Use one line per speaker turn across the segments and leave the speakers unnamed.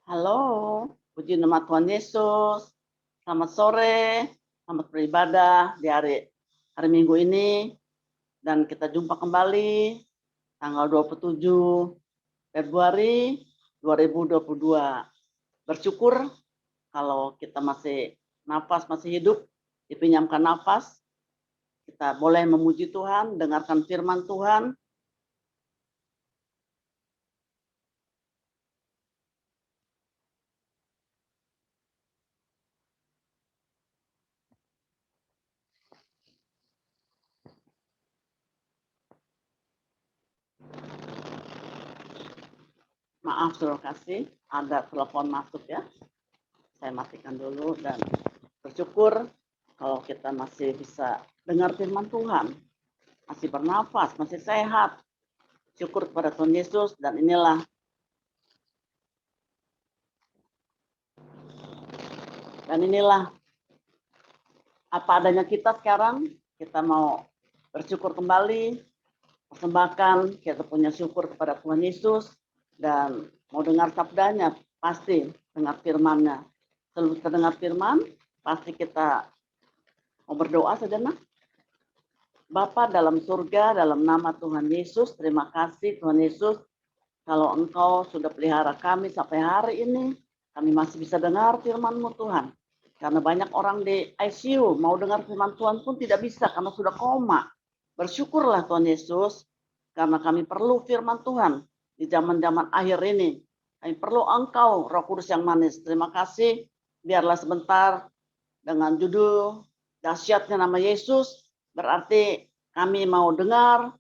Halo, puji nama Tuhan Yesus. Selamat sore, selamat beribadah di hari Minggu ini. Dan kita jumpa kembali tanggal 27 Februari 2022. Bersyukur kalau kita masih nafas, masih hidup, dipinjamkan nafas. Kita boleh memuji Tuhan, dengarkan firman Tuhan. Maaf, terima kasih. Ada telepon masuk ya. Saya matikan dulu dan bersyukur kalau kita masih bisa dengar firman Tuhan. Masih bernafas, masih sehat. Syukur kepada Tuhan Yesus dan inilah apa adanya kita sekarang. Kita mau bersyukur kembali, persembahkan, kita punya syukur kepada Tuhan Yesus dan mau dengar sabdanya, pasti dengar firman-Nya. Sebelum kita dengar firman, pasti kita mau berdoa sejenak. Bapa dalam surga, dalam nama Tuhan Yesus, terima kasih Tuhan Yesus, kalau Engkau sudah pelihara kami sampai hari ini, kami masih bisa dengar firman-Mu Tuhan. Karena banyak orang di ICU mau dengar firman Tuhan pun tidak bisa karena sudah koma. Bersyukurlah Tuhan Yesus, karena kami perlu firman Tuhan di zaman-zaman akhir ini. Kami perlu Engkau, Roh Kudus yang manis. Terima kasih, biarlah sebentar dengan judul dahsyatnya nama Yesus, berarti kami mau dengar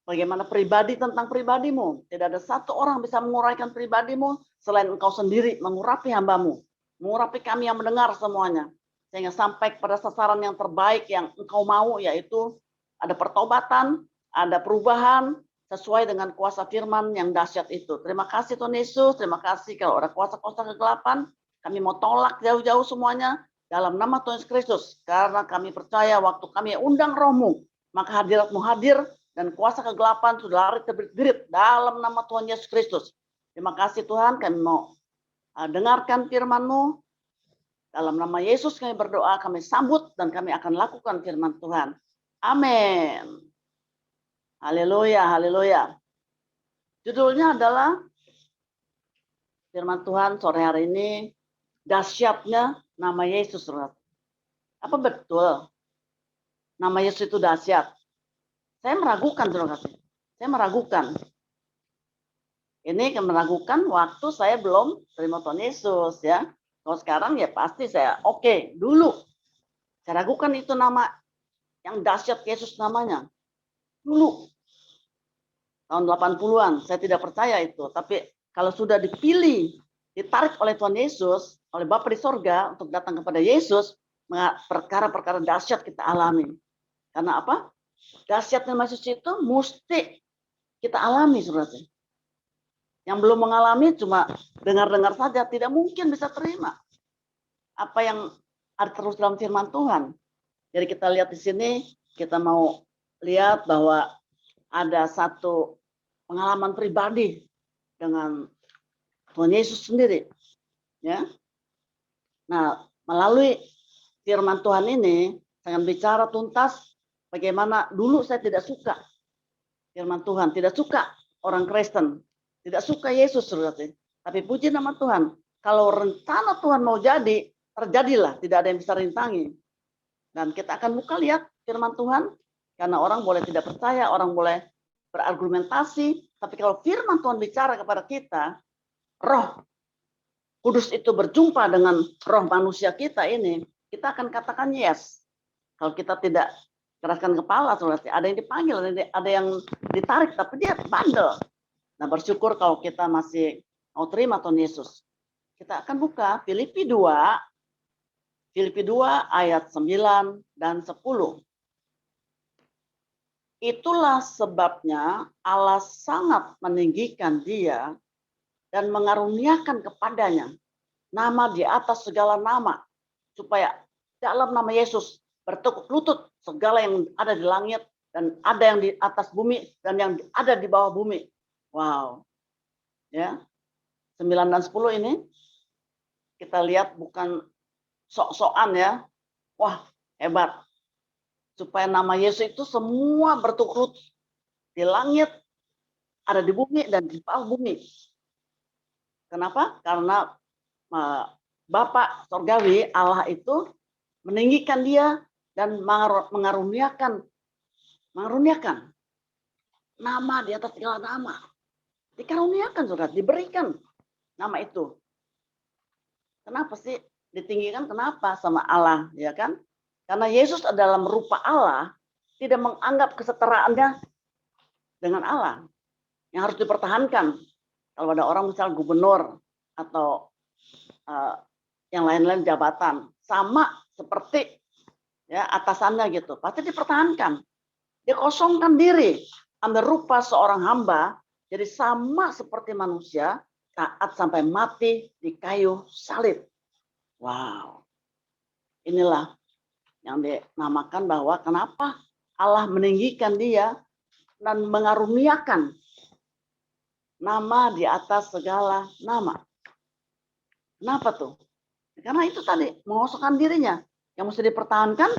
bagaimana pribadi tentang pribadimu. Tidak ada satu orang bisa menguraikan pribadimu selain Engkau sendiri mengurapi hambamu. Mengurapi kami yang mendengar semuanya. Sehingga sampai pada sasaran yang terbaik yang Engkau mau, yaitu ada pertobatan, ada perubahan, sesuai dengan kuasa firman yang dahsyat itu. Terima kasih Tuhan Yesus, terima kasih kalau ada kuasa-kuasa kegelapan, kami mau tolak jauh-jauh semuanya dalam nama Tuhan Yesus Kristus. Karena kami percaya waktu kami undang Roh-Mu, maka hadirat-Mu hadir dan kuasa kegelapan sudah lari terbirit dalam nama Tuhan Yesus Kristus. Terima kasih Tuhan, kami mau dengarkan firman-Mu. Dalam nama Yesus kami berdoa, kami sambut dan kami akan lakukan firman Tuhan. Amin. Haleluya, haleluya. Judulnya adalah firman Tuhan sore hari ini, dahsyatnya nama Yesus. Apa betul nama Yesus itu dahsyat? Saya meragukan, saudara kasih. Saya meragukan. Ini meragukan waktu saya belum terima Tuhan Yesus ya. Kalau sekarang ya pasti saya oke, dulu. Saya ragukan itu nama yang dahsyat Yesus namanya. Dulu. Tahun 80-an saya tidak percaya itu. Tapi kalau sudah dipilih, ditarik oleh Tuhan Yesus, oleh Bapa di sorga untuk datang kepada Yesus, perkara-perkara dahsyat kita alami. Karena apa? Dahsyatnya Yesus itu mesti kita alami, saudara. Yang belum mengalami cuma dengar-dengar saja, tidak mungkin bisa terima apa yang ada terus dalam firman Tuhan. Jadi kita lihat di sini, kita mau lihat bahwa ada satu pengalaman pribadi dengan Tuhan Yesus sendiri. Ya. Nah, melalui firman Tuhan ini, saya akan bicara tuntas bagaimana dulu saya tidak suka firman Tuhan, tidak suka orang Kristen, tidak suka Yesus, saudara. Tapi puji nama Tuhan, kalau rencana Tuhan mau jadi, terjadilah, tidak ada yang bisa rintangi. Dan kita akan buka lihat firman Tuhan, karena orang boleh tidak percaya, orang boleh berargumentasi, tapi kalau firman Tuhan bicara kepada kita, Roh Kudus itu berjumpa dengan roh manusia kita ini, kita akan katakan yes. Kalau kita tidak keraskan kepala, saudara. Ada yang dipanggil, ada yang ditarik, tapi dia bandel. Nah, bersyukur kalau kita masih mau terima Tuhan Yesus. Kita akan buka Filipi 2 ayat 9 dan 10. Itulah sebabnya Allah sangat meninggikan dia dan mengaruniakan kepadanya nama di atas segala nama, supaya dalam nama Yesus bertekuk lutut segala yang ada di langit dan ada yang di atas bumi dan yang ada di bawah bumi. Wow. Ya. 9 dan 10 ini kita lihat bukan sok-sokan ya. Wah, hebat. Supaya nama Yesus itu semua bertekuk lutut di langit, ada di bumi dan di bawah bumi. Kenapa? Karena Bapa Sorgawi, Allah itu meninggikan dia dan mengaruniakan nama di atas segala nama. Dikaruniakan, saudara, diberikan nama itu. Kenapa sih ditinggikan? Kenapa sama Allah, ya kan? Karena Yesus dalam rupa Allah tidak menganggap kesetaraannya dengan Allah yang harus dipertahankan. Kalau ada orang misal gubernur atau yang lain-lain jabatan, sama seperti ya atasannya gitu, pasti dipertahankan. Dia kosongkan diri, ambil rupa seorang hamba, jadi sama seperti manusia, taat sampai mati di kayu salib. Wow, inilah yang dinamakan bahwa kenapa Allah meninggikan dia dan mengaruniakan nama di atas segala nama. Kenapa tuh? Karena itu tadi mengosongkan dirinya, yang mesti dipertahankan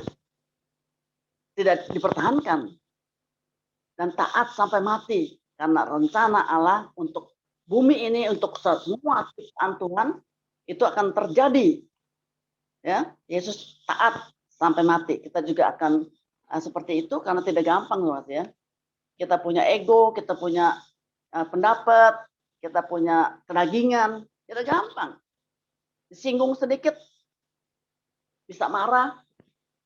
tidak dipertahankan dan taat sampai mati karena rencana Allah untuk bumi ini, untuk semua ciptaan Tuhan itu akan terjadi. Ya, Yesus taat sampai mati. Kita juga akan seperti itu karena tidak gampang, ya. Kita punya ego, kita punya pendapat, kita punya kedagingan, tidak gampang. Disinggung sedikit bisa marah,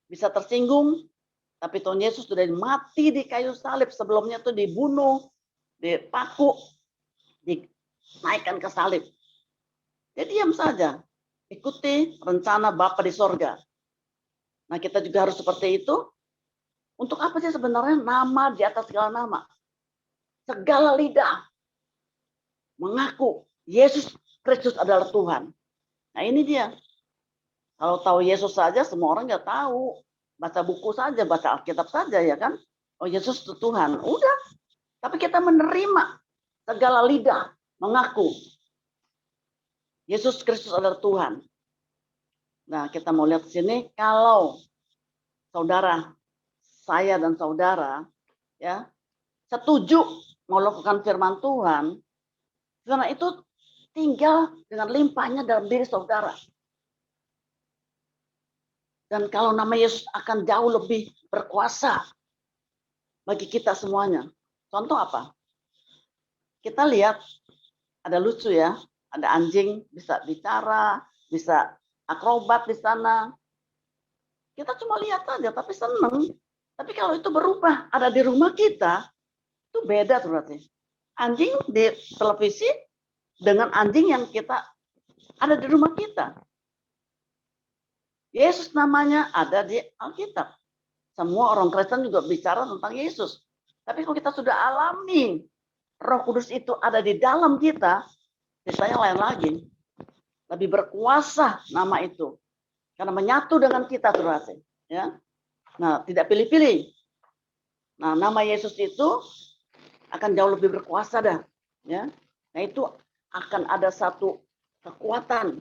bisa tersinggung, tapi Tuhan Yesus sudah mati di kayu salib, sebelumnya itu dibunuh, dipaku, dinaikkan ke salib. Dia diam saja, ikuti rencana Bapa di sorga. Nah, kita juga harus seperti itu. Untuk apa sih sebenarnya nama di atas segala nama? Segala lidah mengaku Yesus Kristus adalah Tuhan. Nah, ini dia. Kalau tahu Yesus saja, semua orang nggak tahu. Baca buku saja, baca Alkitab saja, ya kan? Oh, Yesus itu Tuhan. Udah. Tapi kita menerima segala lidah mengaku Yesus Kristus adalah Tuhan. Nah, kita mau lihat di sini, kalau saudara, saya dan saudara, ya, setuju melakukan firman Tuhan, firman itu tinggal dengan limpahnya dalam diri saudara. Dan kalau nama Yesus akan jauh lebih berkuasa bagi kita semuanya. Contoh apa? Kita lihat, ada lucu ya, ada anjing bisa bicara, bisa akrobat di sana. Kita cuma lihat saja, tapi senang. Tapi kalau itu berubah, ada di rumah kita, itu beda berarti. Anjing di televisi dengan anjing yang kita ada di rumah kita. Yesus namanya ada di Alkitab. Semua orang Kristen juga bicara tentang Yesus. Tapi kalau kita sudah alami Roh Kudus itu ada di dalam kita, ceritanya lain lagi. Lebih berkuasa nama itu. Karena menyatu dengan kita terasa. Ya. Nah, tidak pilih-pilih. Nah, nama Yesus itu akan jauh lebih berkuasa dah. Ya. Nah, itu akan ada satu kekuatan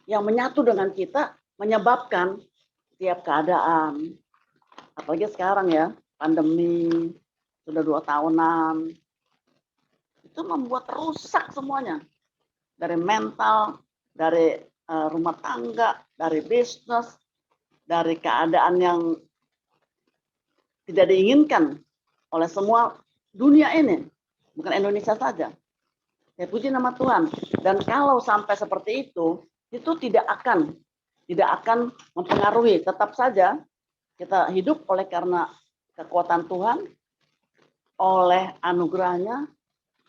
yang menyatu dengan kita, menyebabkan tiap keadaan, apalagi sekarang ya, pandemi, sudah 2 tahunan, itu membuat rusak semuanya. Dari mental, dari rumah tangga, dari bisnis, dari keadaan yang tidak diinginkan oleh semua dunia ini, bukan Indonesia saja. Ya, puji nama Tuhan. Dan kalau sampai seperti itu tidak akan mempengaruhi. Tetap saja Kita hidup oleh karena kekuatan Tuhan, oleh anugerahnya,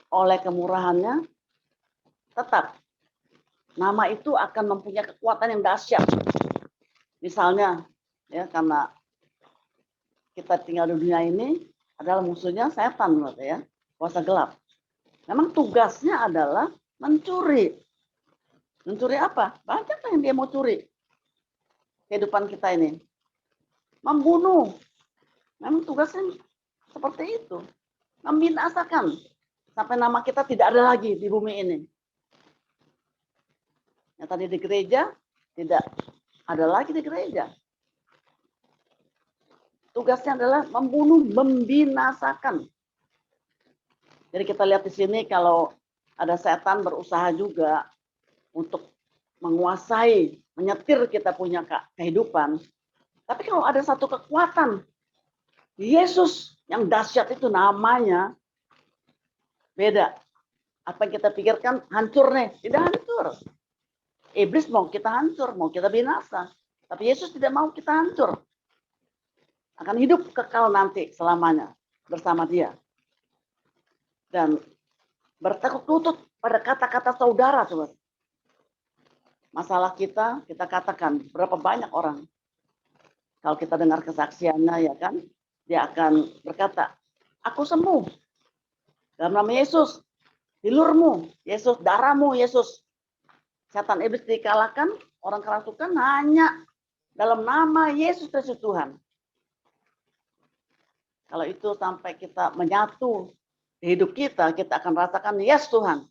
oleh kemurahannya, tetap nama itu akan mempunyai kekuatan yang dahsyat. Misalnya, ya karena kita tinggal di dunia ini adalah musuhnya setan, ya, kuasa gelap. Memang tugasnya adalah mencuri. Mencuri apa? Banyak yang dia mau curi. Kehidupan kita ini. Membunuh. Memang tugasnya seperti itu. Membinasakan. Sampai nama kita tidak ada lagi di bumi ini. Yang tadi di gereja, tidak ada lagi di gereja. Tugasnya adalah membunuh, membinasakan. Jadi kita lihat di sini kalau ada setan berusaha juga untuk menguasai, menyetir kita punya kehidupan. Tapi kalau ada satu kekuatan, Yesus yang dahsyat itu namanya beda. Apa yang kita pikirkan hancur nih, tidak hancur. Iblis mau kita hancur, mau kita binasa. Tapi Yesus tidak mau kita hancur. Akan hidup kekal nanti selamanya bersama dia. Dan bertekuk lutut pada kata-kata saudara, coba. Masalah kita katakan berapa banyak orang. Kalau kita dengar kesaksiannya, ya kan, dia akan berkata, aku sembuh. Dalam nama Yesus, dilurmu, Yesus, darahmu, Yesus. Setan iblis dikalahkan, orang kerasukan hanya dalam nama Yesus Kristus Tuhan. Kalau itu sampai kita menyatu di hidup kita, kita akan rasakan, yes Tuhan.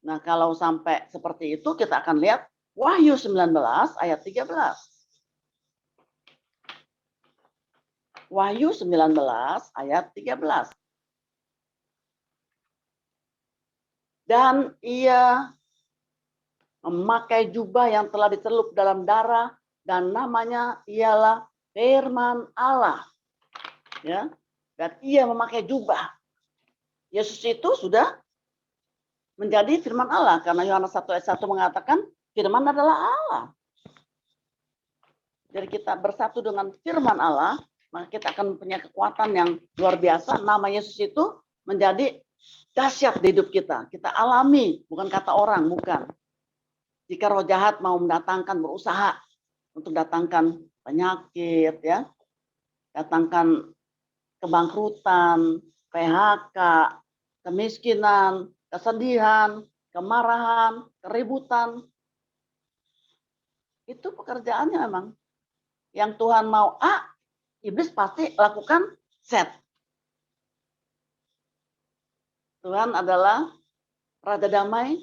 Nah, kalau sampai seperti itu, kita akan lihat Wahyu 19 ayat 13. Wahyu 19 ayat 13. Dan ia memakai jubah yang telah dicelup dalam darah dan namanya ialah Firman Allah. Ya. Dan ia memakai jubah. Yesus itu sudah menjadi firman Allah karena Yohanes 1 ayat 1 mengatakan firman adalah Allah. Jadi kita bersatu dengan firman Allah, maka kita akan punya kekuatan yang luar biasa. Nama Yesus itu menjadi dahsyat di hidup kita. Kita alami, bukan kata orang, bukan. Jika roh jahat mau mendatangkan, berusaha untuk datangkan penyakit, ya, datangkan kebangkrutan, PHK, kemiskinan, kesedihan, kemarahan, keributan. Itu pekerjaannya memang. Yang Tuhan mau A, iblis pasti lakukan Z. Tuhan adalah Raja Damai,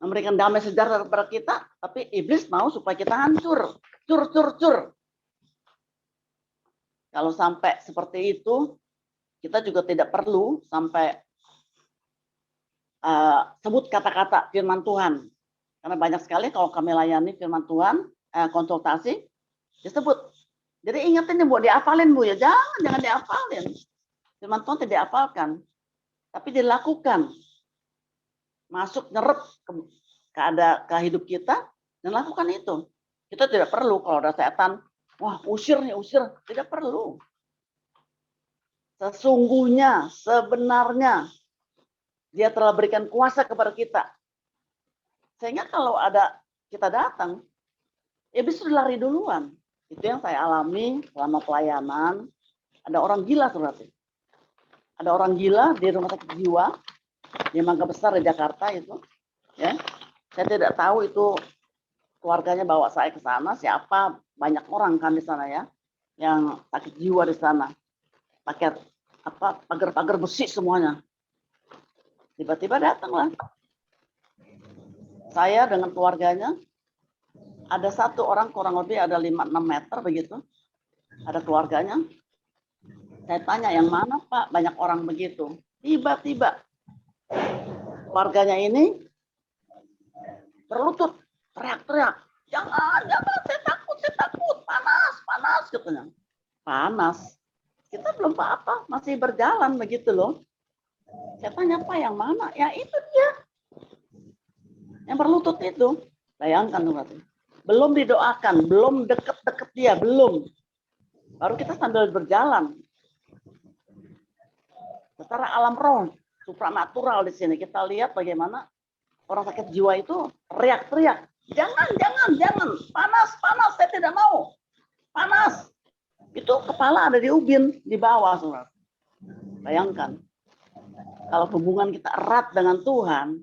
memberikan damai sejahtera kepada kita, tapi iblis mau supaya kita hancur, cur. Kalau sampai seperti itu, kita juga tidak perlu sampai sebut kata-kata firman Tuhan. Karena banyak sekali kalau kami layani firman Tuhan, konsultasi, disebut. Jadi ingetin nih Bu, dihafalin Bu ya. Jangan dihafalin. Firman Tuhan tidak dihafalkan, tapi dilakukan. Masuk nyerep ke hidup kita dan lakukan itu. Kita tidak perlu kalau ada setan, wah usir nih, usir. Tidak perlu. Sesungguhnya, sebenarnya, dia telah berikan kuasa kepada kita. Sehingga kalau ada kita datang, iblis sudah lari duluan. Itu yang saya alami selama pelayanan. Ada orang gila berarti. Ada orang gila di rumah sakit jiwa di Mangga Besar di Jakarta itu. Ya, saya tidak tahu itu keluarganya bawa saya ke sana. Siapa? Banyak orang kan di sana ya, yang sakit jiwa di sana. Pakai apa? Pagar-pagar besi semuanya. Tiba-tiba datanglah. Saya dengan keluarganya. Ada satu orang kurang lebih ada 5-6 meter begitu. Ada keluarganya. Saya tanya, yang mana Pak? Banyak orang begitu. Tiba-tiba keluarganya ini berlutut, teriak-teriak. Jangan, saya takut, panas katanya. Panas. Kita belum apa-apa, masih berjalan begitu loh. Saya tanya, Pak yang mana? Ya itu dia. Yang berlutut itu. Bayangkan berarti. Belum didoakan, belum deket-deket dia, belum. Baru kita sambil berjalan. Secara alam roh, supranatural di sini. Kita lihat bagaimana orang sakit jiwa itu teriak-teriak. Jangan, jangan, jangan. Panas, panas, saya tidak mau. Panas. Itu kepala ada di ubin, di bawah. Saudara. Bayangkan. Kalau hubungan kita erat dengan Tuhan,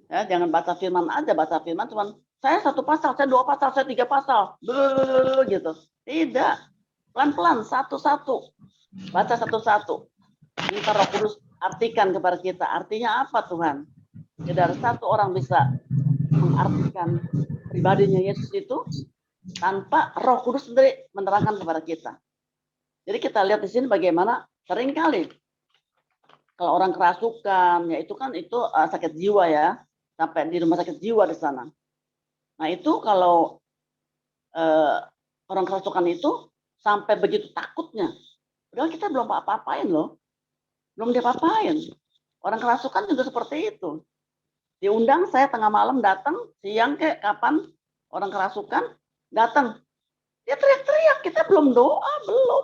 ya, jangan baca firman aja, baca firman cuman saya 1 pasal, saya 2 pasal, saya 3 pasal. Gitu. Tidak. Pelan-pelan, satu-satu. Baca satu-satu. Minta Roh Kudus artikan kepada kita. Artinya apa Tuhan? Tidak satu orang bisa mengartikan pribadinya Yesus itu tanpa Roh Kudus sendiri menerangkan kepada kita. Jadi kita lihat di sini bagaimana seringkali kalau orang kerasukan, ya itu kan itu sakit jiwa ya, sampai di rumah sakit jiwa di sana. Nah itu kalau orang kerasukan itu sampai begitu takutnya, padahal kita belum apa-apain loh. Belum diapa-apain. Orang kerasukan juga seperti itu. Diundang saya tengah malam datang, siang kayak kapan orang kerasukan datang. Dia teriak-teriak, kita belum doa,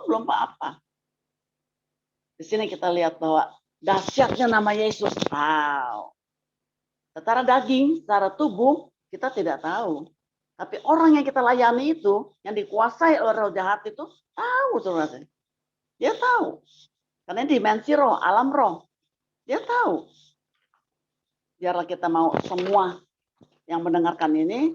belum apa-apa. Di sini kita lihat bahwa dahsyatnya nama Yesus. Wow. Secara daging, secara tubuh, kita tidak tahu. Tapi orang yang kita layani itu, yang dikuasai oleh roh jahat itu, tahu saudara. Dia tahu. Karena dimensi roh, alam roh. Dia tahu. Biarlah kita mau semua yang mendengarkan ini,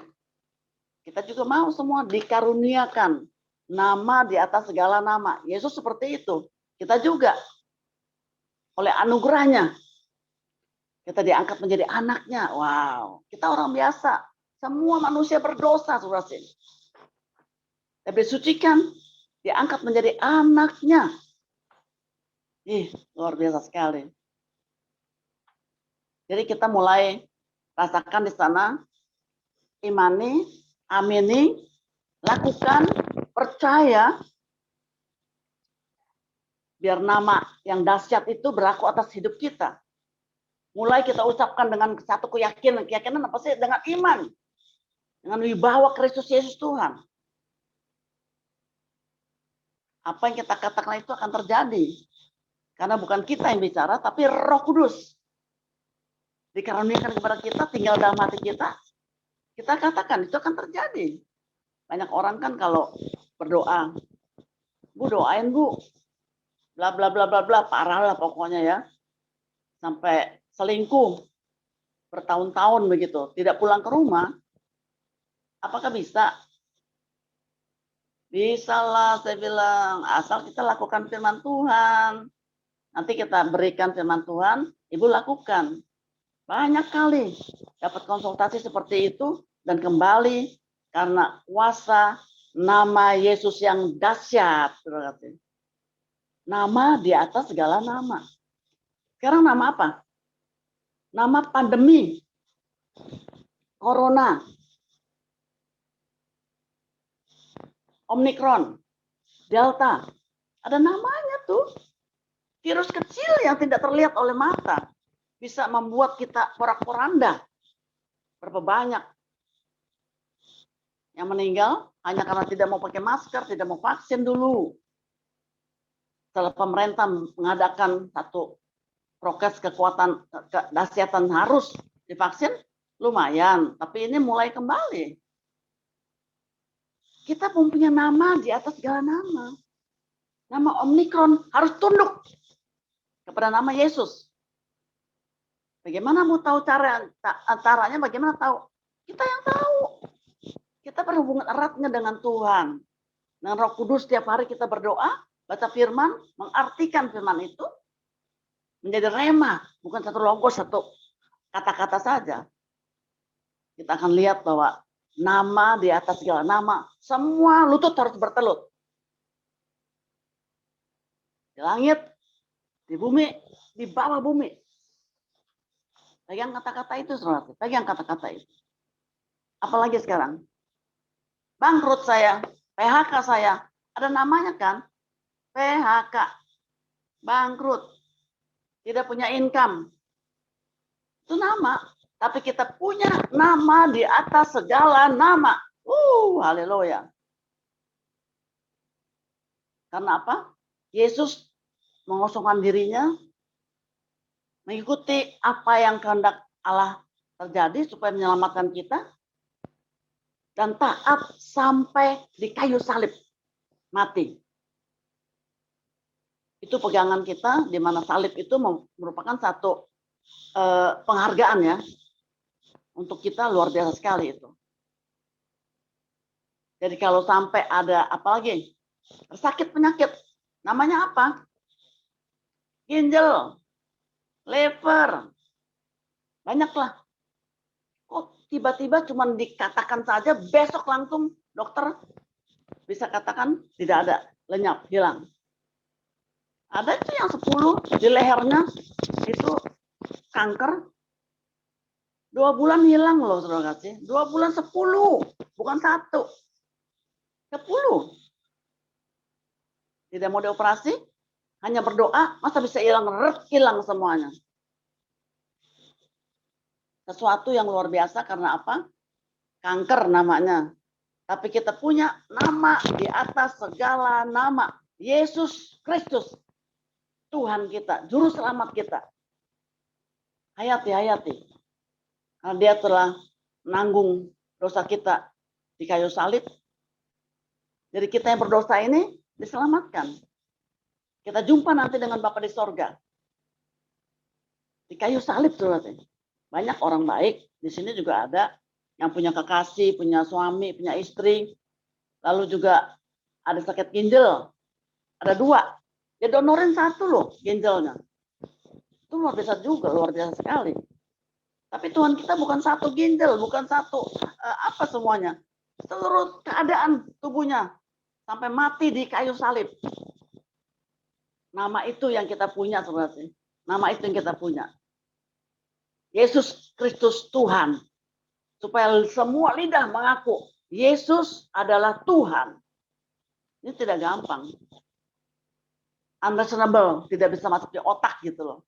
kita juga mau semua dikaruniakan nama di atas segala nama. Yesus seperti itu. Kita juga oleh anugerahnya. Kita diangkat menjadi anaknya. Wow. Kita orang biasa. Semua manusia berdosa, saudara. Tapi disucikan, diangkat menjadi anaknya. Luar biasa sekali. Jadi kita mulai rasakan di sana, imani, amini, lakukan, percaya, biar nama yang dahsyat itu berlaku atas hidup kita. Mulai kita ucapkan dengan satu keyakinan. Keyakinan apa sih? Dengan iman. Dengan wibawa Kristus Yesus Tuhan. Apa yang kita katakan itu akan terjadi. Karena bukan kita yang bicara, tapi Roh Kudus. Dikaruniakan kepada kita, tinggal dalam hati kita. Kita katakan, itu akan terjadi. Banyak orang kan kalau berdoa, Bu doain Bu. Bla bla bla bla bla, parah lah pokoknya ya. Sampai selingkuh bertahun-tahun begitu, tidak pulang ke rumah. Apakah bisa? Bisa lah, saya bilang. Asal kita lakukan firman Tuhan. Nanti kita berikan firman Tuhan, Ibu lakukan. Banyak kali dapat konsultasi seperti itu dan kembali karena kuasa nama Yesus yang dahsyat. Nama di atas segala nama. Sekarang nama apa? Nama pandemi. Corona. Omikron. Delta. Ada namanya tuh. Virus kecil yang tidak terlihat oleh mata bisa membuat kita porak-poranda. Berapa banyak yang meninggal hanya karena tidak mau pakai masker, tidak mau vaksin dulu. Setelah pemerintah mengadakan satu prokes kekuatan dahsyatan harus divaksin, lumayan. Tapi ini mulai kembali. Kita mempunyai nama di atas segala nama. Nama Omikron harus tunduk kepada nama Yesus. Bagaimana mau tahu caranya? Bagaimana tahu? Kita yang tahu. Kita berhubungan eratnya dengan Tuhan. Dengan Roh Kudus setiap hari kita berdoa, baca firman, mengartikan firman itu menjadi rema, bukan satu logos, satu kata-kata saja. Kita akan lihat bahwa nama di atas segala nama, semua lutut harus bertelut. Di langit, di bumi, di bawah bumi. Pegang kata-kata itu, saudara. Pegang kata-kata itu. Apalagi sekarang. Bangkrut saya, PHK saya. Ada namanya kan? PHK. Bangkrut. Tidak punya income. Itu nama. Tapi kita punya nama di atas segala nama. Haleluya. Karena apa? Yesus mengosongkan dirinya, mengikuti apa yang kehendak Allah terjadi supaya menyelamatkan kita, dan taat sampai di kayu salib, mati. Itu pegangan kita, di mana salib itu merupakan satu penghargaan ya, untuk kita luar biasa sekali itu. Jadi kalau sampai ada apalagi sakit penyakit, namanya apa? Ginjal, liver, banyaklah. Kok tiba-tiba cuma dikatakan saja, besok langsung dokter bisa katakan tidak ada, lenyap, hilang. Ada itu yang 10 di lehernya itu kanker, 2 bulan hilang loh saudara kasih. 2 bulan 10, bukan 1. 10. Tidak mau dioperasi, hanya berdoa, masa bisa hilang, hilang semuanya. Sesuatu yang luar biasa karena apa? Kanker namanya. Tapi kita punya nama di atas segala nama. Yesus Kristus. Tuhan kita, juru selamat kita. Hayati. Karena dia telah menanggung dosa kita di kayu salib. Jadi kita yang berdosa ini diselamatkan. Kita jumpa nanti dengan Bapa di sorga. Di kayu salib saudara. Banyak orang baik. Di sini juga ada yang punya kekasih, punya suami, punya istri. Lalu juga ada sakit ginjal. Ada 2. Ya donorin 1 loh ginjalnya. Itu luar biasa juga, luar biasa sekali. Tapi Tuhan kita bukan 1 ginjal, bukan 1 apa semuanya. Seluruh keadaan tubuhnya sampai mati di kayu salib. Nama itu yang kita punya saudara. Nama itu yang kita punya. Yesus Kristus Tuhan. Supaya semua lidah mengaku Yesus adalah Tuhan. Ini tidak gampang. Understandable, tidak bisa masuk di otak gitu loh.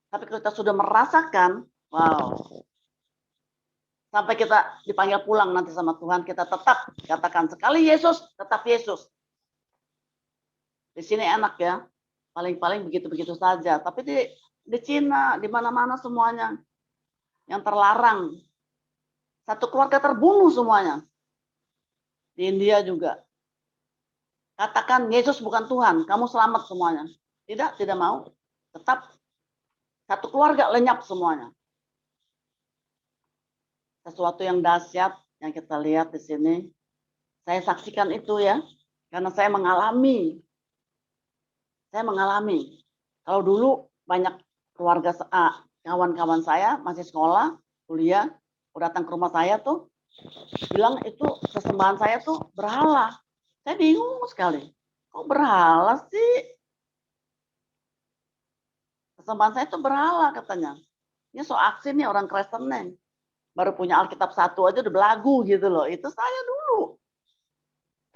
Tapi kalau kita sudah merasakan, wow. Sampai kita dipanggil pulang nanti sama Tuhan, kita tetap katakan sekali Yesus, tetap Yesus. Di sini enak ya, paling-paling begitu-begitu saja. Tapi di Cina, di mana-mana semuanya yang terlarang. Satu keluarga terbunuh semuanya. Di India juga. Katakan Yesus bukan Tuhan, kamu selamat semuanya. Tidak mau. Tetap satu keluarga lenyap semuanya. Sesuatu yang dahsyat yang kita lihat di sini. Saya saksikan itu ya, karena saya mengalami. Kalau dulu banyak keluarga kawan-kawan saya masih sekolah, kuliah, datang ke rumah saya tuh bilang itu sesembahan saya tuh berhala. Saya bingung sekali. Kok berhala sih? Sesembahan saya itu berhala katanya. Ini so aksi nih orang Kristen nih. Baru punya Alkitab 1 aja udah belagu gitu loh. Itu saya dulu.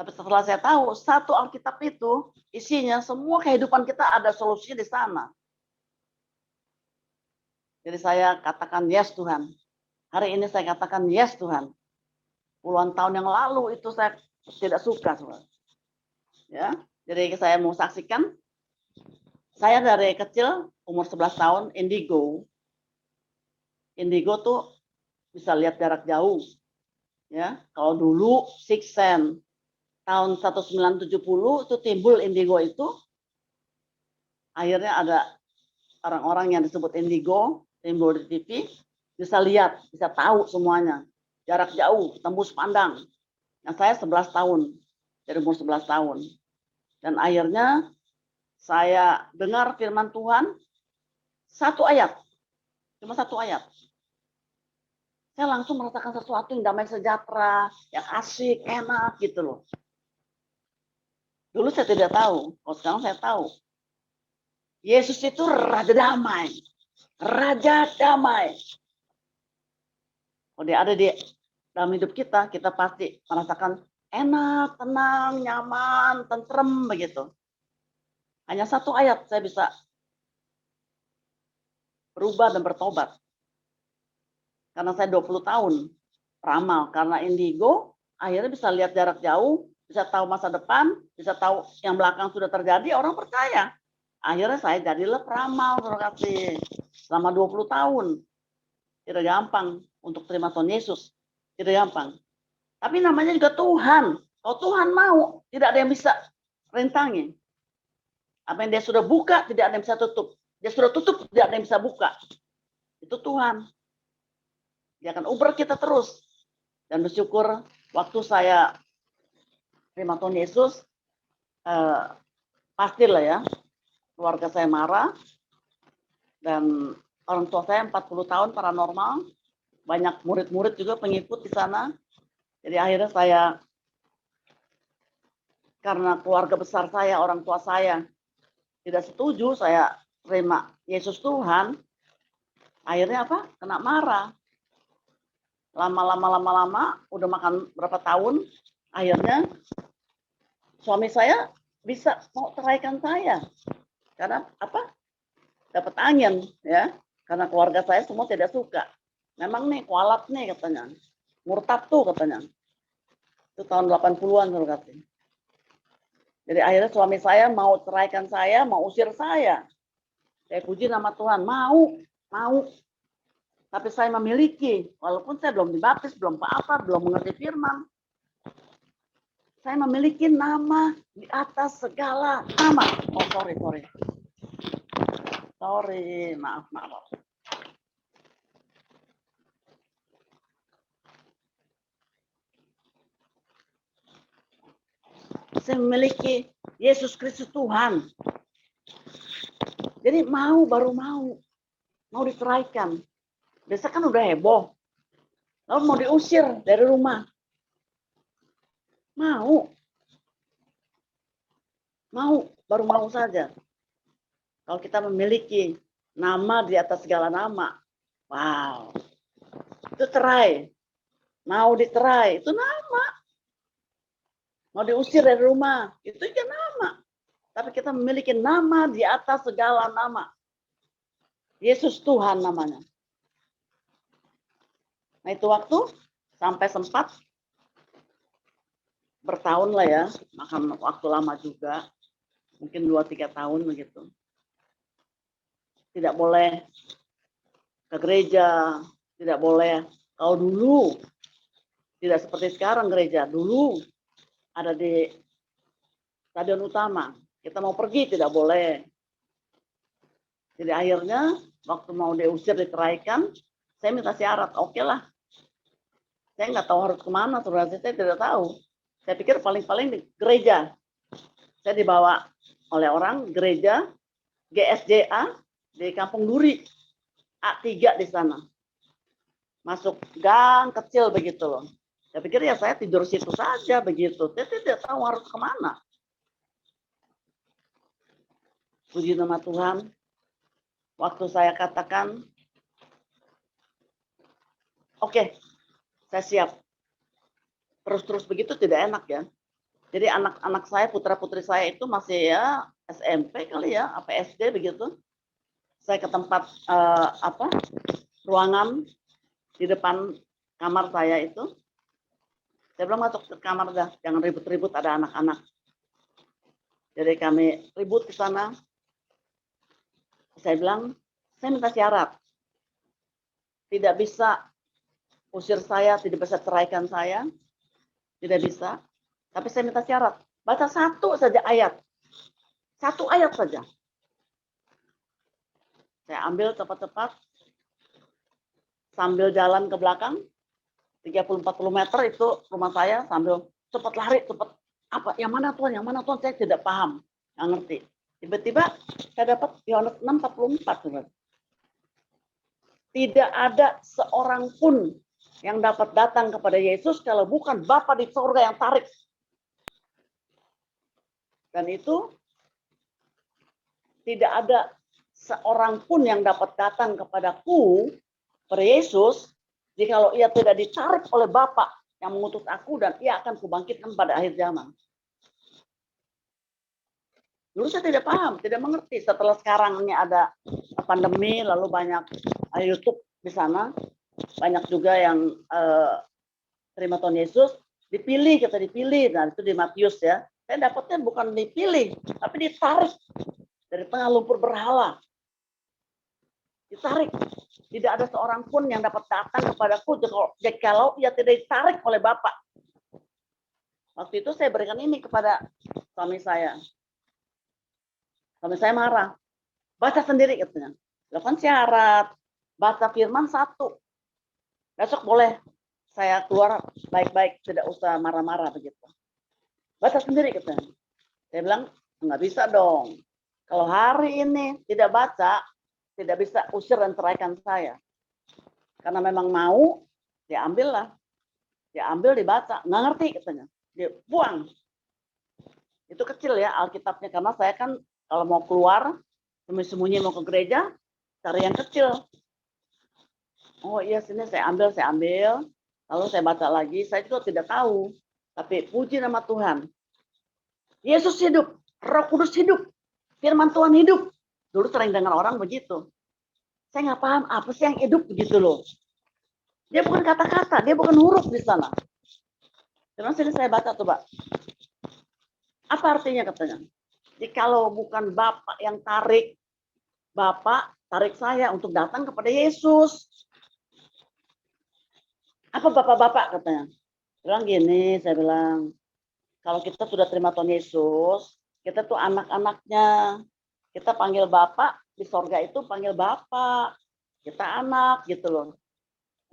Tapi setelah saya tahu, 1 Alkitab itu isinya semua kehidupan kita ada solusinya di sana. Jadi saya katakan yes Tuhan. Hari ini saya katakan yes Tuhan. Puluhan tahun yang lalu itu saya tidak suka. Ya, jadi saya mau saksikan. Saya dari kecil umur 11 tahun indigo. Indigo tuh bisa lihat jarak jauh. Ya, kalau dulu Six Sense tahun 1970 itu timbul indigo itu. Akhirnya ada orang-orang yang disebut indigo timbul di TV, bisa lihat, bisa tahu semuanya. Jarak jauh, tembus pandang. Nah, saya 11 tahun, dari umur 11 tahun. Dan akhirnya saya dengar firman Tuhan, 1 ayat, cuma 1 ayat. Saya langsung merasakan sesuatu yang damai sejahtera, yang asik, enak gitu loh. Dulu saya tidak tahu, kalau sekarang saya tahu. Yesus itu Raja Damai. Raja Damai. Kalau dia ada di dalam hidup kita, kita pasti merasakan enak, tenang, nyaman, tentrem begitu. Hanya 1 ayat saya bisa berubah dan bertobat. Karena saya 20 tahun ramal, karena indigo akhirnya bisa lihat jarak jauh, bisa tahu masa depan, bisa tahu yang belakang sudah terjadi, orang percaya. Akhirnya saya jadilah peramal, saudara kasih. Selama 20 tahun. Tidak gampang untuk terima Tuhan Yesus. Tidak gampang. Tapi namanya juga Tuhan. Kalau Tuhan mau, tidak ada yang bisa rintangi. Apa yang dia sudah buka, tidak ada yang bisa tutup. Dia sudah tutup, tidak ada yang bisa buka. Itu Tuhan. Dia akan uber kita terus. Dan bersyukur waktu saya terima Tuhan Yesus, pastilah ya, keluarga saya marah. Dan orang tua saya 40 tahun paranormal. Banyak murid-murid juga pengikut di sana. Jadi akhirnya saya, karena keluarga besar saya, orang tua saya tidak setuju saya terima Yesus Tuhan, akhirnya apa? Kena marah. Lama-lama, udah makan berapa tahun, akhirnya suami saya bisa mau ceraikan saya. Karena apa? Dapat angin, ya. Karena keluarga saya semua tidak suka. Memang nih kualat nih katanya. Murtad tuh katanya. Itu tahun 80-an kalau katanya. Jadi akhirnya suami saya mau ceraikan saya, mau usir saya. Saya puji nama Tuhan, mau. Tapi saya memiliki, walaupun saya belum dibaptis, belum apa-apa, belum mengerti firman. Saya memiliki nama di atas segala nama. Oh, sorry. Sorry, maaf. Saya memiliki Yesus Kristus Tuhan. Jadi baru mau diceraikan. Biasa kan udah heboh. Lalu mau diusir dari rumah. Baru mau saja. Kalau kita memiliki nama di atas segala nama, wow, itu cerai. Mau diterai, itu nama. Mau diusir dari rumah, itu juga nama. Tapi kita memiliki nama di atas segala nama. Yesus Tuhan namanya. Nah itu waktu sampai sempat bertahun lah ya, makan waktu lama juga, mungkin 2-3 tahun begitu. Tidak boleh ke gereja, tidak boleh. Kalau dulu, tidak seperti sekarang gereja, dulu ada di stadion utama, kita mau pergi tidak boleh. Jadi akhirnya waktu mau diusir, diceraikan, saya minta syarat, oke lah. Saya nggak tahu harus kemana, saudara, saya tidak tahu. Saya pikir paling-paling di gereja. Saya dibawa oleh orang gereja GSJA di Kampung Duri, A3 di sana. Masuk gang kecil begitu loh. Saya pikir ya saya tidur situ saja begitu. Saya tidak tahu harus kemana. Puji nama Tuhan. Waktu saya katakan, oke, saya siap. Terus begitu tidak enak ya. Jadi anak-anak saya, putra-putri saya itu masih ya SMP kali ya, apa SD begitu. Saya ke tempat ruangan di depan kamar saya itu. Saya bilang masuk ke kamar dah, jangan ribut-ribut, ada anak-anak. Jadi kami ribut ke sana. Saya bilang, saya minta syarat. Tidak bisa usir saya, tidak bisa ceraikan saya. Tidak bisa. Tapi saya minta syarat. Baca satu saja ayat. Satu ayat saja. Saya ambil cepat-cepat. Sambil jalan ke belakang. 30-40 meter itu rumah saya. Sambil cepat lari, cepat. Apa? Yang mana Tuhan? Saya tidak paham. Nggak ngerti. Tiba-tiba saya dapat Yohanes 6:44. Tidak ada seorang pun yang dapat datang kepada Yesus kalau bukan Bapa di surga yang tarik. Dan itu tidak ada seorang pun yang dapat datang kepadaku, kepada Yesus, jikalau ia tidak ditarik oleh Bapa yang mengutus aku dan ia akan kubangkitkan pada akhir zaman. Dulu saya tidak paham, tidak mengerti. Setelah sekarang ini ada pandemi, lalu banyak YouTube di sana, banyak juga yang terima Tuhan Yesus. Dipilih, kita dipilih. Nah, itu di Matius ya. Saya dapatnya bukan dipilih, tapi ditarik dari tengah lumpur berhala. Ditarik. Tidak ada seorang pun yang dapat datang kepadaku kalau ia tidak ditarik oleh Bapa. Waktu itu saya berikan ini kepada suami saya. Suami saya marah. Baca sendiri katanya. Lakukan syarat. Baca firman 1. Besok boleh saya keluar baik-baik, tidak usah marah-marah begitu. Baca sendiri katanya. Saya bilang, nggak bisa dong. Kalau hari ini tidak baca, tidak bisa usir dan ceraikan saya. Karena memang mau, diambillah. Diambil, dibaca. Nggak ngerti katanya. Dia buang. Itu kecil ya Alkitabnya. Karena saya kan kalau mau keluar, sembunyi-sembunyi mau ke gereja, cari yang kecil. Oh iya, sini saya ambil. Lalu saya baca lagi, saya juga tidak tahu. Tapi puji nama Tuhan. Yesus hidup, Roh Kudus hidup, firman Tuhan hidup. Dulu sering dengar orang begitu. Saya nggak paham apa sih yang hidup begitu loh. Dia bukan kata-kata, dia bukan huruf di sana. Terus sini saya baca tuh, Pak. Apa artinya katanya? Jadi kalau bukan Bapak yang tarik, Bapak tarik saya untuk datang kepada Yesus. Apa bapak-bapak katanya? Bilang gini, saya bilang, kalau kita sudah terima Tuhan Yesus, kita tuh anak-anaknya. Kita panggil Bapak, di sorga itu panggil Bapak. Kita anak gitu loh.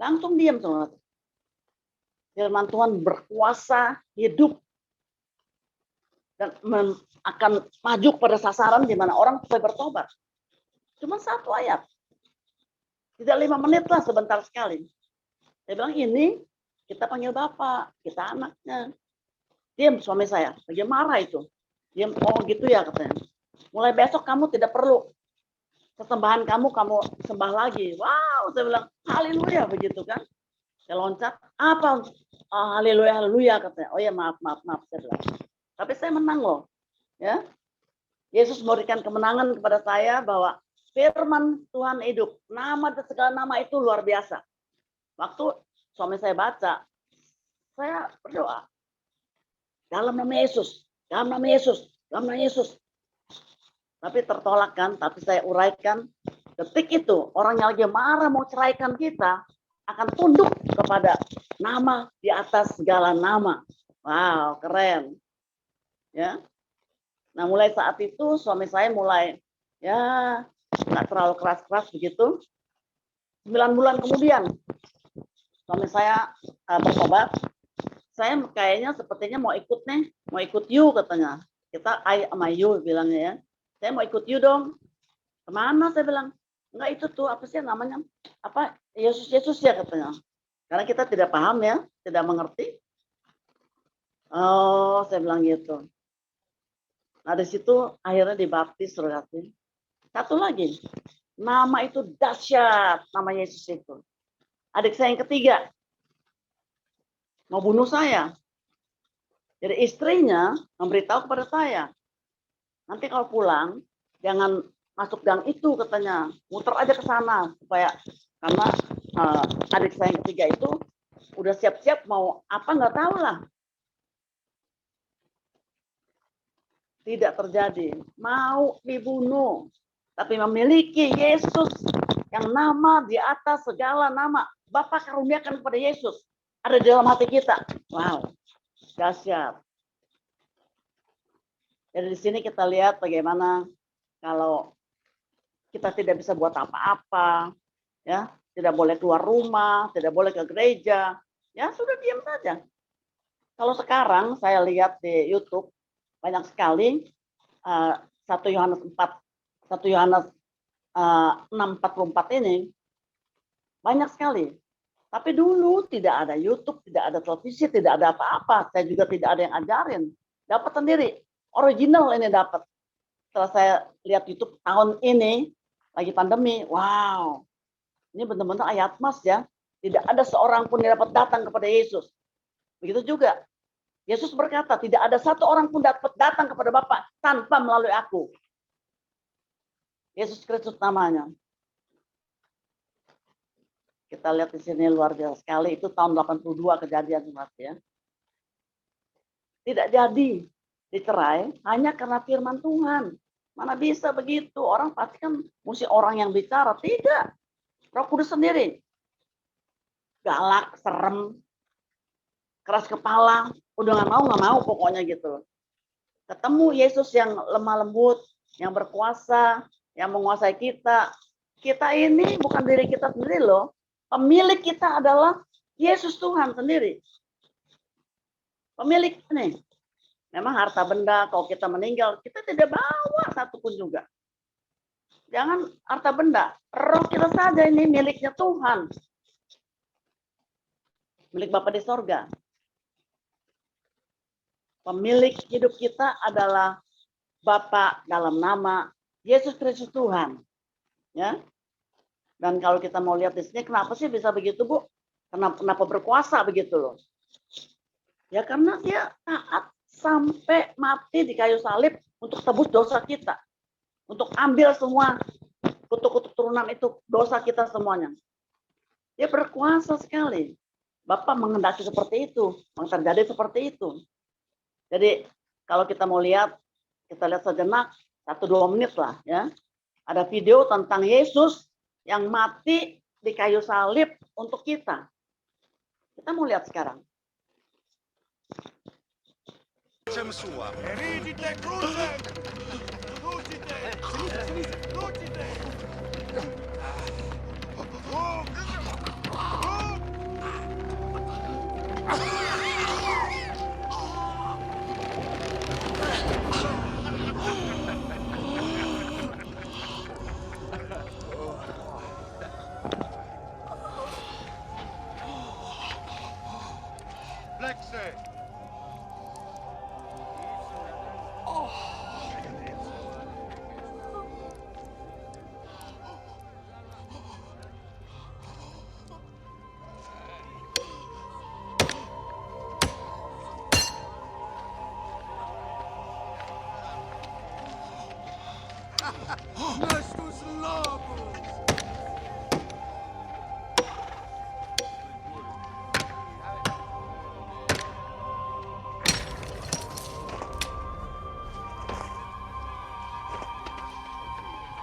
Langsung diam semua. Firman Tuhan berkuasa, hidup, dan akan maju pada sasaran di mana orang mulai bertobat. Cuma 1 ayat. Tidak 5 menit lah, sebentar sekali. Saya bilang ini kita panggil Bapak, kita anaknya. Diam suami saya, lagi marah itu. Diam, oh gitu ya katanya. Mulai besok kamu tidak perlu sesembahan kamu sembah lagi. Wow, saya bilang haleluya begitu kan. Saya loncat, apa? Oh, haleluya katanya. Oh ya maaf saya bilang. Tapi saya menang loh. Ya. Yesus memberikan kemenangan kepada saya bahwa firman Tuhan hidup. Nama dan segala nama itu luar biasa. Waktu suami saya baca, saya berdoa. Dalam nama Yesus, dalam nama Yesus, dalam nama Yesus. Tapi tertolak kan, tapi saya uraikan. Detik itu, orang yang lagi marah mau ceraikan kita, akan tunduk kepada nama di atas segala nama. Wow, keren. Ya. Nah, mulai saat itu suami saya mulai, ya, nggak terlalu keras-keras begitu. 9 bulan kemudian, suami saya bertobat. Saya kayaknya sepertinya mau ikut nih, mau ikut you katanya. Kita I sama you bilangnya ya. Saya mau ikut you dong. Kemana saya bilang? Enggak itu tuh apa sih namanya? Apa Yesus ya katanya. Karena kita tidak paham ya, tidak mengerti. Oh, saya bilang gitu. Nah, di situ akhirnya dibaptis, saudara. Satu lagi, nama itu dahsyat, nama Yesus itu. Adik saya yang ketiga, mau bunuh saya. Jadi istrinya memberitahu kepada saya, nanti kalau pulang, jangan masuk gang itu katanya, muter aja ke sana. Supaya, karena adik saya yang ketiga itu udah siap-siap mau apa nggak tahu lah. Tidak terjadi, mau dibunuh. Tapi memiliki Yesus yang nama di atas segala nama. Bapa karuniakan kepada Yesus. Ada di dalam hati kita. Wow, dahsyat. Jadi di sini kita lihat bagaimana kalau kita tidak bisa buat apa-apa, ya, tidak boleh keluar rumah, tidak boleh ke gereja, ya sudah diam saja. Kalau sekarang saya lihat di YouTube banyak sekali 1 Yohanes 6:44 ini banyak sekali. Tapi dulu tidak ada YouTube, tidak ada televisi, tidak ada apa-apa. Saya juga tidak ada yang ajarin. Dapat sendiri. Original ini dapat. Setelah saya lihat YouTube tahun ini, lagi pandemi, wow. Ini benar-benar ayat emas ya. Tidak ada seorang pun yang dapat datang kepada Yesus. Begitu juga. Yesus berkata, tidak ada satu orang pun dapat datang kepada Bapa tanpa melalui aku. Yesus Kristus namanya. Kita lihat di sini luar biasa sekali. Itu tahun 82 kejadian, Mas ya. tidak jadi dicerai hanya karena firman Tuhan. Mana bisa begitu? Orang pasti kan mesti orang yang bicara. Tidak. Roh Kudus sendiri. Galak, serem, keras kepala. Udah nggak mau pokoknya gitu. Ketemu Yesus yang lemah lembut, yang berkuasa, yang menguasai kita. Kita ini bukan diri kita sendiri loh. Pemilik kita adalah Yesus Tuhan sendiri. Pemilik nih. Memang harta benda, kalau kita meninggal, kita tidak bawa satupun juga. Jangan harta benda, roh kita saja ini miliknya Tuhan. Milik Bapa di sorga. Pemilik hidup kita adalah Bapa dalam nama Yesus Kristus Tuhan. Ya. Dan kalau kita mau lihat di sini, kenapa sih bisa begitu, Bu? Kenapa berkuasa begitu loh? Ya karena dia taat sampai mati di kayu salib untuk tebus dosa kita. Untuk ambil semua kutuk-kutuk turunan itu, dosa kita semuanya. Dia berkuasa sekali. Bapak menghendaki seperti itu, terjadi seperti itu. Jadi kalau kita mau lihat, kita lihat sejenak, 1-2 menit lah ya. Ada video tentang Yesus yang mati di kayu salib untuk kita. Kita mau lihat sekarang.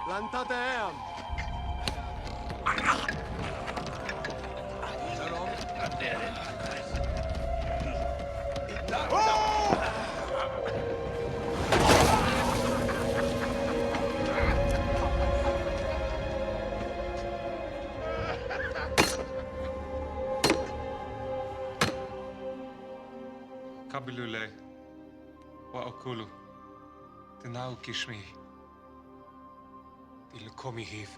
Lantateam.
Kabilule wa okulu tinau kishmi ilkomi hiv.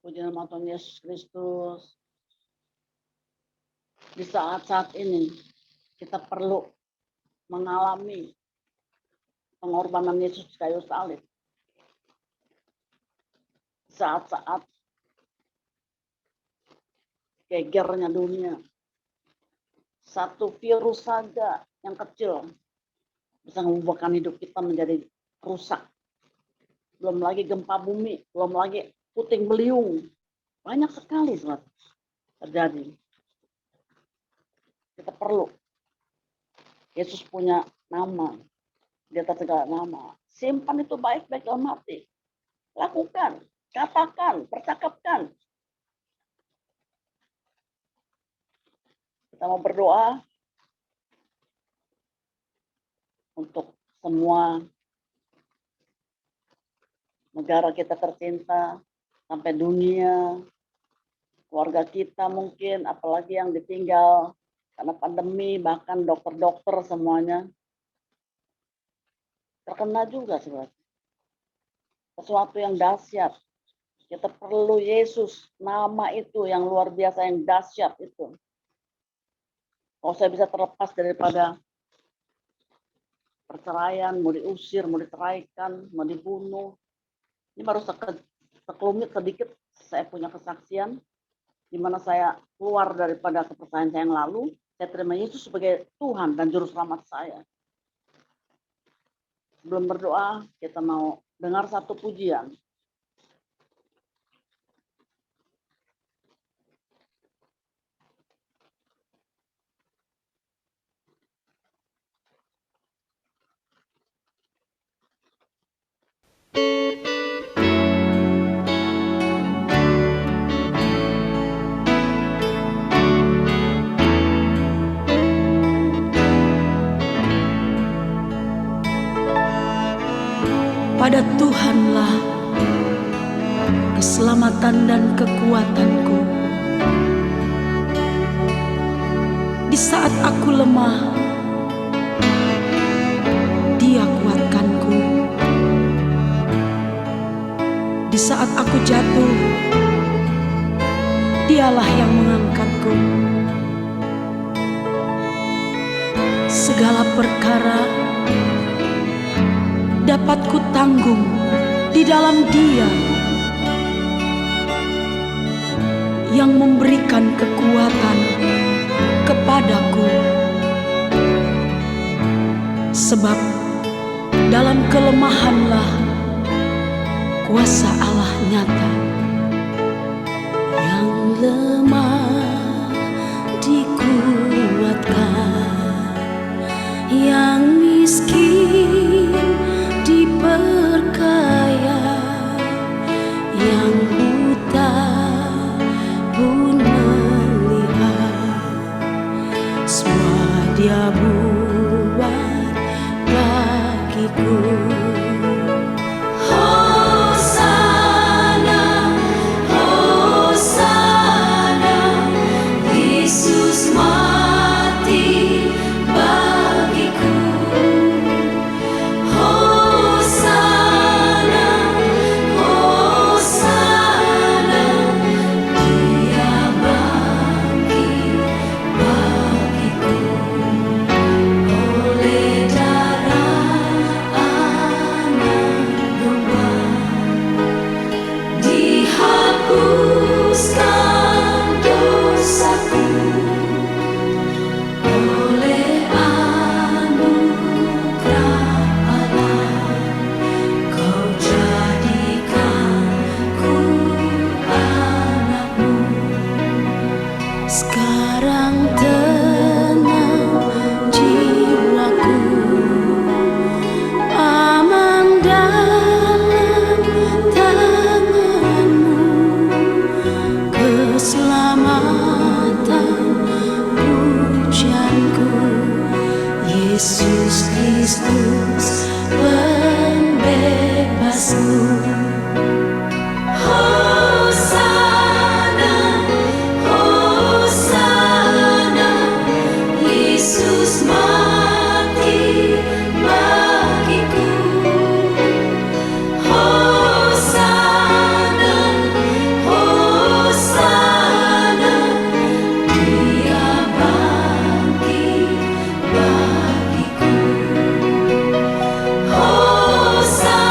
Puji nama Tuhan Yesus Kristus. Di saat-saat ini kita perlu mengalami pengorbanan Yesus di kayu salib. Saat-saat gegernya dunia, satu virus saja yang kecil bisa mengubahkan hidup kita menjadi rusak. Belum lagi gempa bumi, belum lagi puting beliung. Banyak sekali, saudara. terjadi. Kita perlu. Yesus punya nama di atas segala nama. Simpan itu baik-baik dalam hati. Lakukan, katakan, percakapkan. Kita mau berdoa untuk semua negara kita tercinta, sampai dunia, keluarga kita mungkin, apalagi yang ditinggal karena pandemi, bahkan dokter-dokter semuanya terkena juga sebenarnya. Sesuatu yang dahsyat. Kita perlu Yesus, nama itu yang luar biasa, yang dahsyat itu. Kalau saya bisa terlepas daripada perceraian, mau diusir, mau diceraikan, mau dibunuh. Ini baru sekelumit sedikit saya punya kesaksian, di mana saya keluar daripada kepercayaan saya yang lalu, saya terima Yesus sebagai Tuhan dan Juru Selamat saya. Sebelum berdoa, kita mau dengar satu pujian.
Pada Tuhanlah keselamatan dan kekuatanku. Di saat aku lemah, Dia kuatkanku. Di saat aku jatuh, Dialah yang mengangkatku. Segala perkara dapat ku tanggung di dalam Dia yang memberikan kekuatan kepadaku. Sebab dalam kelemahanlah kuasa Allah nyata. Yang lemah dikuatkan, yang miskin diperkaya, yang buta pun melihat. Semua Dia buat bagiku. Hosana, Hosana, Yesus mati bagiku. Sekarang tenang jiwaku, aman dalam tangan-Mu. Keselamatan pujianku, Yesus Kristus pembebasku. Yesus mati bagiku. Hosana, Hosana, Dia bangkit bagiku. Hosana,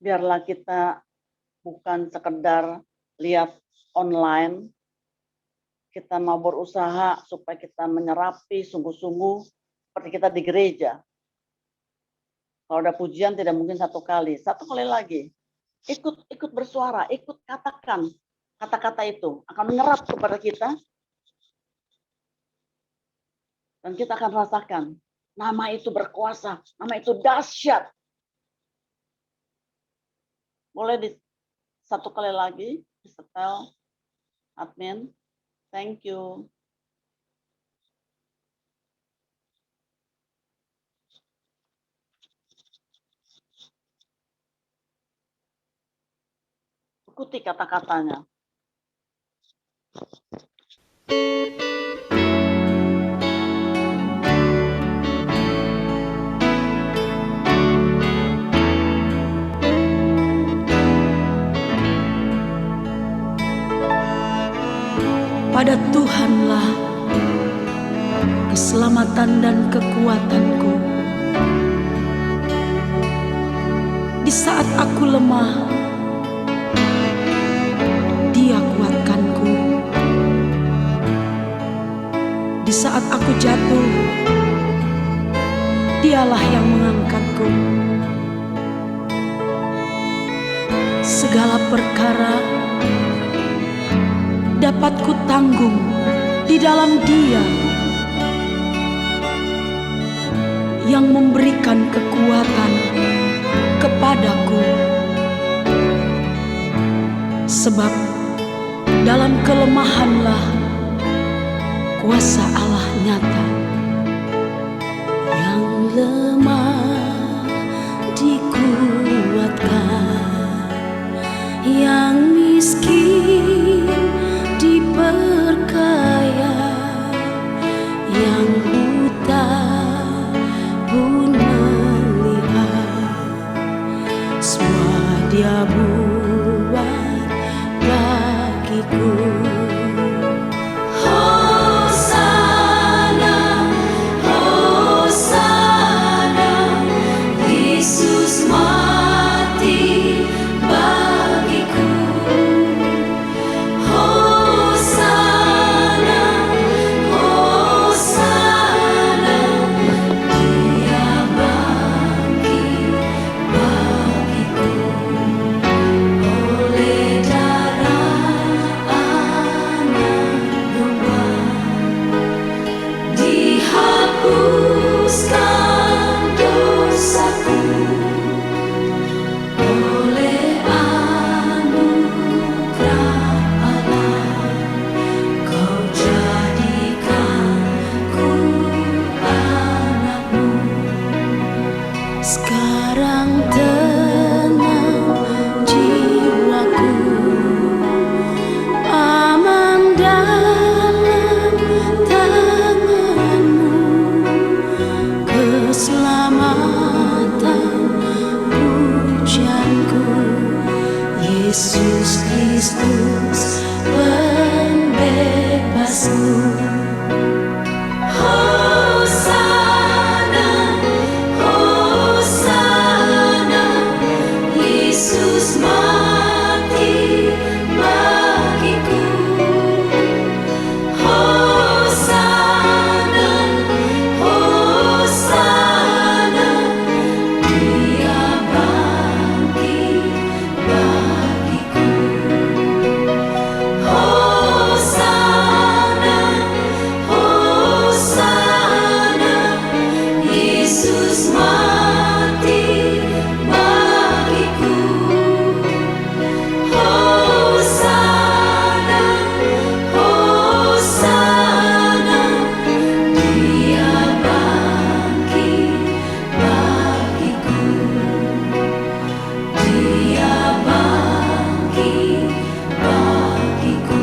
biarlah kita bukan sekedar lihat online, kita mau berusaha supaya kita menyerapi sungguh-sungguh seperti kita di gereja. Kalau ada pujian tidak mungkin satu kali lagi. Ikut bersuara, ikut katakan kata-kata itu akan menyerap kepada kita dan kita akan rasakan nama itu berkuasa, nama itu dahsyat. Boleh satu kali lagi, disetel, admin. Thank you. Ikuti kata-katanya.
Pada Tuhanlah keselamatan dan kekuatanku. Di saat aku lemah, Dia kuatkanku. Di saat aku jatuh, Dialah yang mengangkatku. Segala perkara dapat ku tanggung di dalam Dia yang memberikan kekuatan kepadaku. Sebab dalam kelemahanlah kuasa Allah nyata. Yang lemah dikuatkan, yang miskin diperkaya, yang buta pun melihat. Semua Dia buat bagiku. Hosana, Hosana, Yesus mati bagiku. Hosana, Hosana, Dia bangkit bagiku. Oleh darah Anak Domba dihapuskan dosaku. Oleh anugerah Allah Kau jadikanku anak-Mu. Sekarang tenang jiwaku, aman dalam tangan-Mu. Keselamatan pujianku, Yesus Kristus pembebasku. Hosana, Hosana, Yesus mati bagiku. Hosana, Hosana, Dia bangkit bagiku. Hosana, Hosana, Yesus mati bagiku. Hosana, Hosana, Dia bangkit bagiku. Dia bangkit bagiku.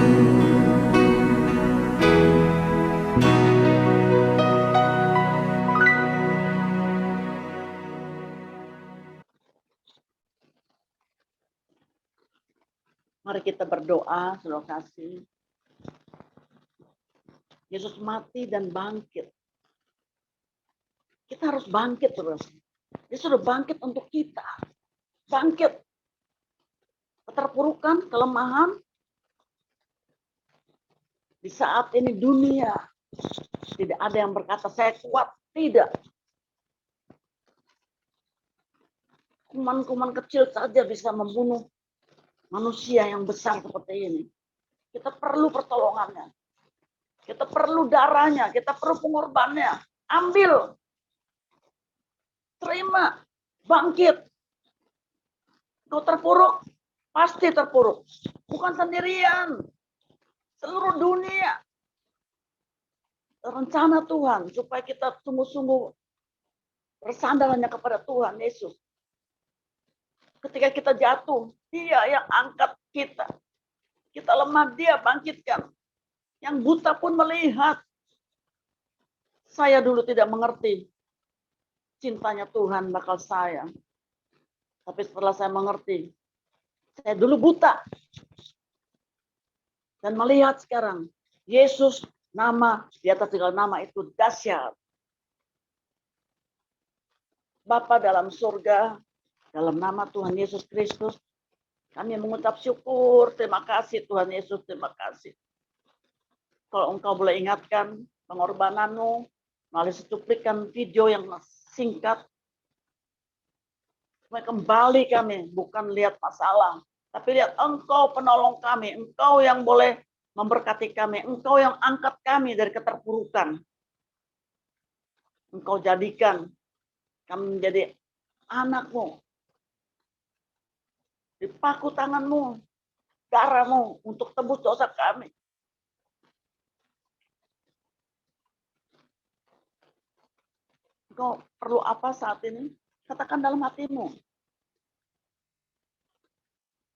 Mari kita berdoa, saudara kasih. Yesus mati dan bangkit. Kita harus bangkit, saudara. Dia sudah bangkit untuk kita. Bangkit keterpurukan, kelemahan. Di saat ini dunia tidak ada yang berkata saya kuat, tidak. Kuman-kuman kecil saja bisa membunuh manusia yang besar seperti ini. Kita perlu pertolongannya. Kita perlu darahnya, kita perlu pengorbanannya. Ambil. Terima. Bangkit. Kau terpuruk, pasti terpuruk. Bukan sendirian. Seluruh dunia. Rencana Tuhan supaya kita sungguh-sungguh bersandar hanya kepada Tuhan Yesus. Ketika kita jatuh, Dia yang angkat kita. Kita lemah, Dia bangkitkan. Yang buta pun melihat. Saya dulu tidak mengerti cintanya Tuhan bakal sayang. Tapi setelah saya mengerti, saya dulu buta. Dan melihat sekarang, Yesus nama di atas segala nama itu dahsyat. Bapa dalam surga, dalam nama Tuhan Yesus Kristus, kami mengucap syukur, terima kasih Tuhan Yesus, terima kasih. Kalau Engkau boleh ingatkan pengorbananmu melalui secuplikan video yang singkat, supaya kembali kami bukan lihat masalah, tapi lihat Engkau penolong kami, Engkau yang boleh memberkati kami, Engkau yang angkat kami dari keterpurukan. Engkau jadikan kami menjadi anak-Mu. Dipaku tangan-Mu, darah-Mu untuk tebus dosa kami. Engkau perlu apa saat ini? Katakan dalam hatimu.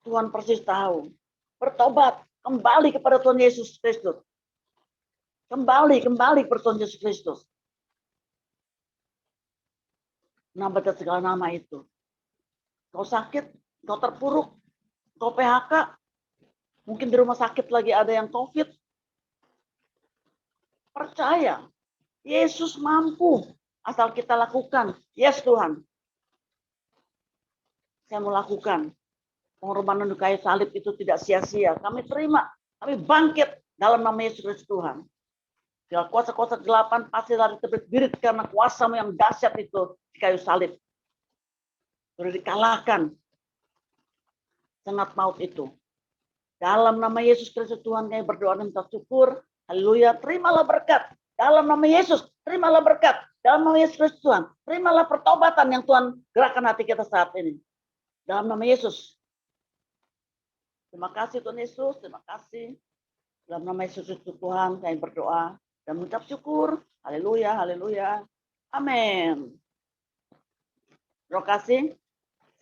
Tuhan persis tahu. Bertobat, kembali kepada Tuhan Yesus Kristus. Kembali kepada Tuhan Yesus Kristus. Nama dan segala nama itu. Kau sakit, kau terpuruk, kau PHK, mungkin di rumah sakit lagi ada yang COVID. Percaya, Yesus mampu asal kita lakukan. Yes Tuhan, saya mau lakukan. Pengorbanan di kayu salib itu tidak sia-sia. Kami terima, kami bangkit dalam nama Yesus Kristus Tuhan. Segala kuasa-kuasa kegelapan pasti lari terbirit karena kuasa-Mu yang dahsyat itu di kayu salib. Sudah dikalahkan sengat maut itu. Dalam nama Yesus Kristus Tuhan kami berdoa dan minta syukur. Haleluya, terimalah berkat. Dalam nama Yesus, terimalah berkat. Dalam nama Yesus Kristus Tuhan, terimalah pertobatan yang Tuhan gerakkan hati kita saat ini. Dalam nama Yesus. Terima kasih Tuhan Yesus, terima kasih. Dalam nama Yesus Kristus Tuhan kami berdoa dan mengucap syukur. Haleluya, haleluya. Amin. Terima kasih.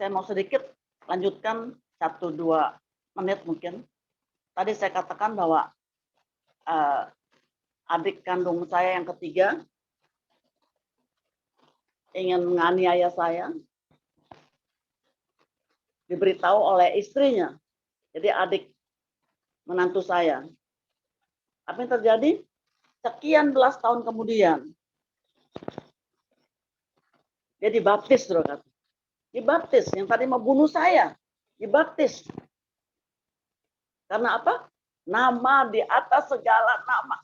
Saya mau sedikit lanjutkan 1-2 menit mungkin. Tadi saya katakan bahwa adik kandung saya yang ketiga ingin menganiaya saya. Diberitahu oleh istrinya. Jadi adik menantu saya. Apa yang terjadi? Sekian belas tahun kemudian. Dia dibaptis, saudara. Dibaptis. Yang tadi mau bunuh saya. Dibaptis. Karena apa? Nama di atas segala nama.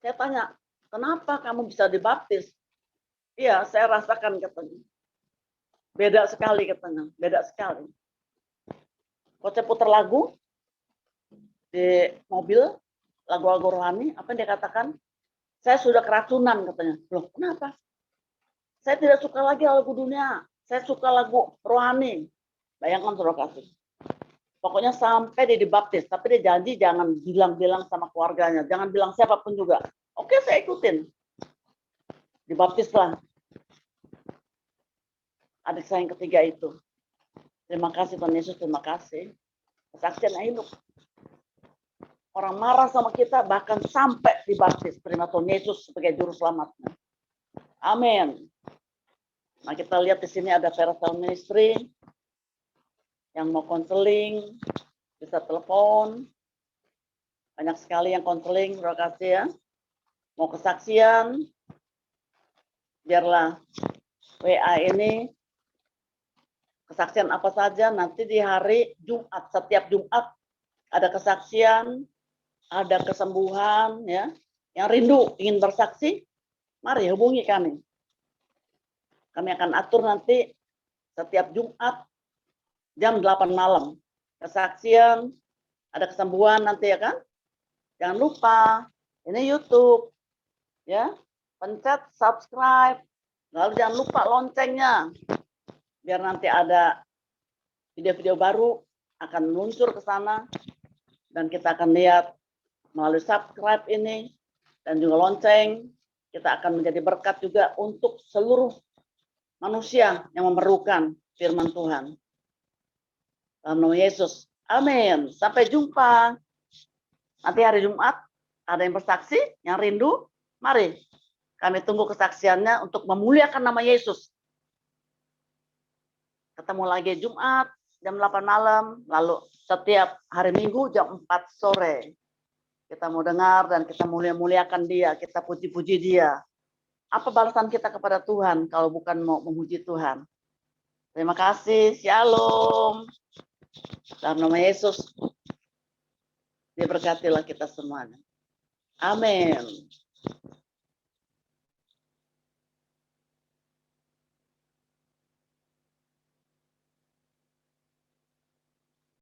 Saya tanya, kenapa kamu bisa dibaptis? Iya, saya rasakan katanya. Beda sekali katanya, beda sekali. Kalau saya putar lagu di mobil, lagu-lagu rohani, apa yang dia katakan? Saya sudah keracunan katanya. Loh, kenapa? Saya tidak suka lagi lagu dunia. Saya suka lagu rohani. Bayangkan saudara kasih. Pokoknya sampai dia dibaptis, tapi dia janji jangan bilang-bilang sama keluarganya, jangan bilang siapapun juga. Oke, saya ikutin. Dibaptislah adik saya yang ketiga itu. Terima kasih Tuhan Yesus, terima kasih. Kesaksian hidup. Orang marah sama kita bahkan sampai dibaptis. Terima Tuhan Yesus sebagai juru selamatnya. Amin. Nah, kita lihat di sini ada Perasal Ministry yang mau konseling, bisa telepon. Banyak sekali yang konseling, terima kasih ya. Mau kesaksian, biarlah WA ini kesaksian apa saja nanti di hari Jumat. Setiap Jumat ada kesaksian, ada kesembuhan, ya. Yang rindu ingin bersaksi, mari hubungi kami. Kami akan atur nanti setiap Jumat jam 8 malam. Kesaksian, ada kesembuhan nanti ya kan. Jangan lupa, ini YouTube, ya. Pencet subscribe, lalu jangan lupa loncengnya. Biar nanti ada video-video baru akan muncul ke sana dan kita akan lihat melalui subscribe ini dan juga lonceng. Kita akan menjadi berkat juga untuk seluruh manusia yang memerlukan firman Tuhan. Dalam nama Yesus. Amin. Sampai jumpa. Nanti hari Jumat ada yang bersaksi, yang rindu. Mari kami tunggu kesaksiannya untuk memuliakan nama Yesus. Ketemu lagi Jumat jam 8 malam, lalu setiap hari Minggu jam 4 sore. Kita mau dengar dan kita muliakan Dia, kita puji-puji Dia. Apa balasan kita kepada Tuhan kalau bukan mau memuji Tuhan? Terima kasih, Shalom. Dalam nama Yesus, diberkatilah kita semuanya. Amin.